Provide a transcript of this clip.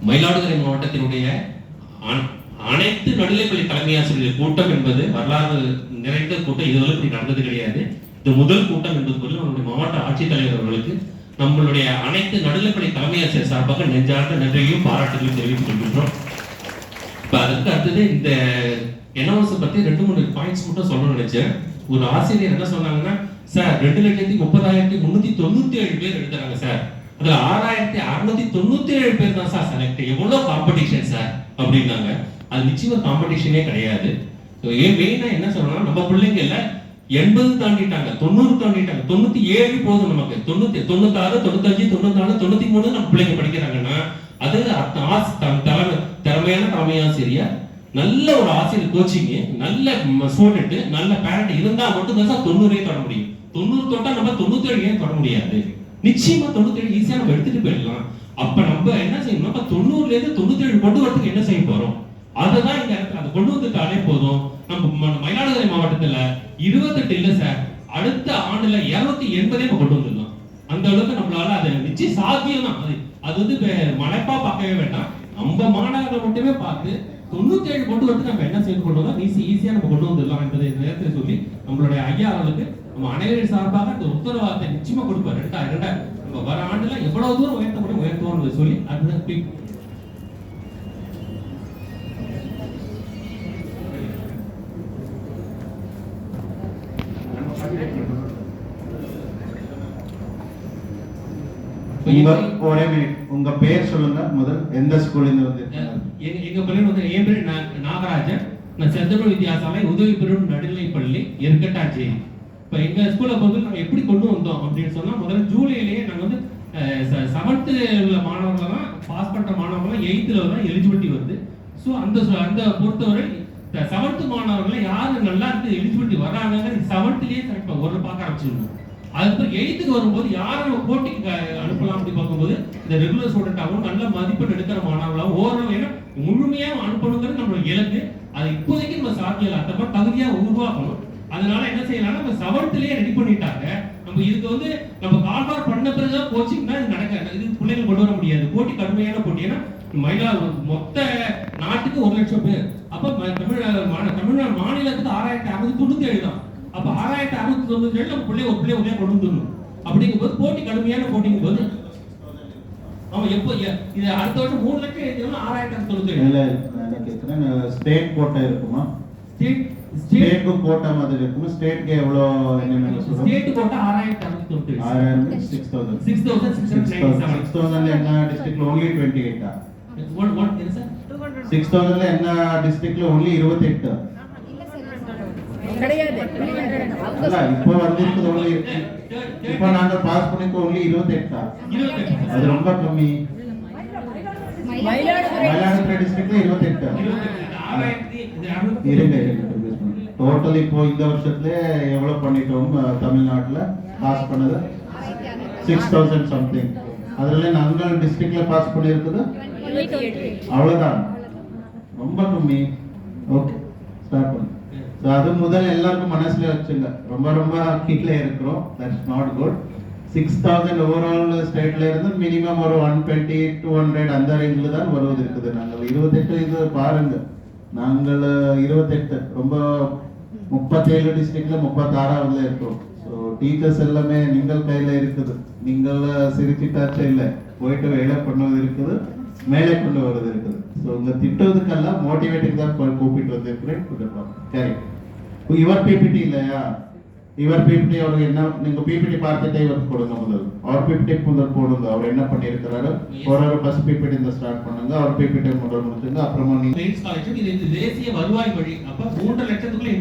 மயிலாடுதுறை மாவட்டத்தினுடைய அனைத்து நடுநிலைப்பள்ளி தலைமை ஆசிரியர் கூட்டம் என்பது வரலாறு நிறைந்த கூட்டம். இதுவரை இப்படி நடந்தது கிடையாது. இது முதல் கூட்டம் என்பது போல நம்முடைய மாவட்ட ஆட்சித்தலைவர் அவர்களுக்கு நம்மளுடைய அனைத்து நடுநிலைப்பள்ளி தலைமை ஆசிரியர் சார்பாக நெஞ்சார்ந்த நன்றியையும் பாராட்டுகளையும் தெரிவித்துக் கொள்கின்றோம். இப்ப அதுக்கு அடுத்தது இந்த என்ஓஎஸ் பத்தி 2-3 பாயிண்ட்ஸ் மட்டும் சொல்லணும்னு நினைச்சேன். ஒரு ஆசிரியர் என்ன சொன்னாங்கன்னா, சார் 2,30,397 பேர் எழுதுறாங்க சார், அதுல 6,697 பேர் தான் சார் செலக்ட், எவ்வளவு காம்படிஷன் சார் அப்படின்னாங்க. அது நிச்சயமா காம்படிஷனே கிடையாது. மெயினா என்ன சொல்லணும்னா, நம்ம பிள்ளைங்க இல்ல 80 தாண்டிட்டாங்க, 90 தாண்டிட்டாங்க, 97 போதும் நமக்கு. 96, 95, 94, 93 நம்ம பிள்ளைங்க படிக்கிறாங்கன்னா அது திறமையான தலைமை ஆசிரியர், நல்ல ஒரு ஆசிரியர் கோச்சிங், நல்ல ஸ்டூடெண்ட், நல்ல பேரண்ட் இருந்தா மட்டும் தான் சார் 90 தொட முடியும். 90 தொட்டா நம்ம 97 தொட முடியாது. நிச்சயமா 97 ஈஸியா நம்ம எடுத்துட்டு போயிடலாம். அப்ப நம்ம என்ன செய்யணும், நம்ம 90ல இருந்து 97 கொண்டு வரதுக்கு என்ன செய்ய போறோம், அதுதான் இந்த இடத்துல அதை கொண்டு வந்துட்டாலே போதும். நம்ம மயிலாடுதுறை மாவட்டத்துல 28 இல்ல சார், அடுத்த ஆண்டுல 280 நம்ம கொண்டு வந்துடலாம். அந்த அளவுக்கு நம்மளால அதை நிச்சயம் சாத்தியம் தான். அது வந்து மலைப்பா பார்க்கவே வேண்டாம், நம்ம மாணவர்களை மட்டுமே பார்த்து 97 கொண்டு வந்து நம்ம என்ன செய்து கொண்டு வந்தோம் ஈஸியா நம்ம கொண்டு வந்துடலாம் என்பதை இந்த நேரத்தில் சொல்லி நம்மளுடைய ஐயா அவர்களுக்கு நம்ம அனைவரின் சார்பாக அந்த உத்தரவாதத்தை நிச்சயமா கொடுப்பார். நம்ம வர ஆண்டுல எவ்வளவு தூரம் உயர்த்த முடியும் உயர்த்துவோம் சொல்லி அதுதான் ஒரே மினிட், உங்க பேர் சொல்லுங்க முதல். எந்த ஸ்கூல்ல இருந்து வந்திருக்கீங்க? எங்க பள்ளி வந்து என் பேர் நாகராஜன். நான் செந்தமிழ் வித்யாசாலை உதவி பெறும் நடுநிலைப் பள்ளி எருக்கட்டாச்சேரி. இப்ப எங்க ஸ்கூல்ல வந்து நாங்க எப்படி கொண்டு வந்தோம் அப்படின்னு சொன்னா, முதல்ல ஜூலைலயே நாங்க வந்து 7th உள்ள மாணவர்கள்லாம் பாஸ் பண்ற மாணவர்கள்லாம் 8th தான் எலிஜிபிலிட்டி வருது. ஸோ அந்த பொறுத்தவரை 7th மாணவர்கள் யாரு நல்லா இருக்கு எலிஜிபிலிட்டி வர்றாங்க 7thலயே ஒரு பார்க்க ஆரம்பிச்சிருந்தோம். அதுக்கப்புறம் 8th வரும்போது யாரும் போட்டிக்கு அனுப்பலாம் அப்படி பார்க்கும்போது இந்த ரெகுலர் ஸ்டூடெண்டாகவும் நல்ல மதிப்பெண் எடுக்கிற மாணவர்களாகவும் ஓரளவு ஏன்னா முழுமையா அனுப்பணுங்கிறது நம்மளோட இலக்கு. அது இப்போதைக்கு நம்ம சாத்தியம் இல்லை, அந்த தகுதியா உருவாக்கணும். அதனால என்ன செய்யலாம், நம்ம 7thலயே ரெடி பண்ணிட்டாங்க. நம்ம இதுக்கு வந்து நம்ம கால்பார் பண்ண பிறகுதான் கோச்சிங் தான் இது நடக்காது. இது பிள்ளைகள் கொண்டு வர முடியாது. போட்டி கடுமையான போட்டி. ஏன்னா மொத்த நாட்டுக்கு 1 லட்சம் பேர். அப்ப தமிழ்நாடு மாநிலத்துக்கு 6,697 தான். அப்ப 6,697 நம்ம பிள்ளை ஒரு பிள்ளைய கொண்டு வந்துடணும். அப்படிங்கும்போது போட்டி கடுமையான போட்டிங்கும் போது அவன் எப்போ இது அடுத்த வருஷம் 3 லட்சம் எழுதினா 6,697 ஸ்டேட் கோட்டா இருக்குமா? ஸ்டேட் கோட்டா மாதிரி இருக்குமா? ஸ்டேட்க்கு எவ்வளவு என்ன சொல்றோம்? ஸ்டேட் கோட்டா 6,697 6000 என்ன டிஸ்ட்ரிக்ட்ல only 28 ah? what is sir 6000ல என்ன டிஸ்ட்ரிக்ட்ல only 28 கிடையாது. அல்ல இப்போ வந்திருக்குது only இப்போ நாங்க பாஸ் பண்ணிக்கு only 28 ஆ? அது ரொம்ப கம்மி. மயிலாடுதுறை டிஸ்ட்ரிக்ட்ல 28 இருங்க. டோட்டல் இப்போ இந்த வருஷத்துல எவ்வளவு பண்ணிட்டோம் தமிழ்நாட்டுல பாஸ் பண்ணது? 6000 சம்திங். அதுல நாங்கள் டிஸ்ட்ரிக்ட்ல பாஸ் பண்ணிருக்குது அவ்வளவுதான், ரொம்ப கம்மி. ஓகே, ஸ்டார்ட் பண்ணு. சோ அது முதல்ல எல்லாருக்கும் மனசுல வச்சுங்க, ரொம்ப ரொம்ப கீழே இருக்கிறோம். That's not good. 6000 ஓவரால் ஸ்டேட்ல இருந்து மினிமம் ஒரு 120 200 அந்த ரேஞ்சில தான் வருவது இருக்குது. நாங்கள் 28 இது பாருங்க, நாங்கள் 28 ரொம்ப 37 டிஸ்ட்ரிக்ட்ல 36வது இருக்கோம். ஸோ டீச்சர்ஸ் எல்லாமே நீங்கள் கையில இருக்குது. நீங்கள் சிரிச்சிட்டாச்சே இல்லை, போயிட்டு வேலை பண்ணுவது இருக்குது, மேலே கொண்டு வருவது இருக்குது. ஸோ இந்த திட்டுவதுக்கெல்லாம் மோட்டிவேட்டிங் தான் கூப்பிட்டு வந்திருக்கிறேன். கரெக்ட். இவர் பிபிடி இல்லையா? இவர் பிபிடி அவருக்கு என்ன, நீங்க பிபிடி பார்த்துட்டே இவருக்கு கொடுங்க முதல். அவர் பிபிடி முதல் போடுங்க, அவர் என்ன பண்ணியிருக்கிறாரு. ஒரு பஸ் பிபிடி இந்த ஸ்டார்ட் பண்ணுங்க, அவர் பிபிடி முதல் முடிச்சுங்க. அப்புறமா நீங்க தேசிய வருவாய் வழி அப்ப 3 லட்சத்துக்குள்ள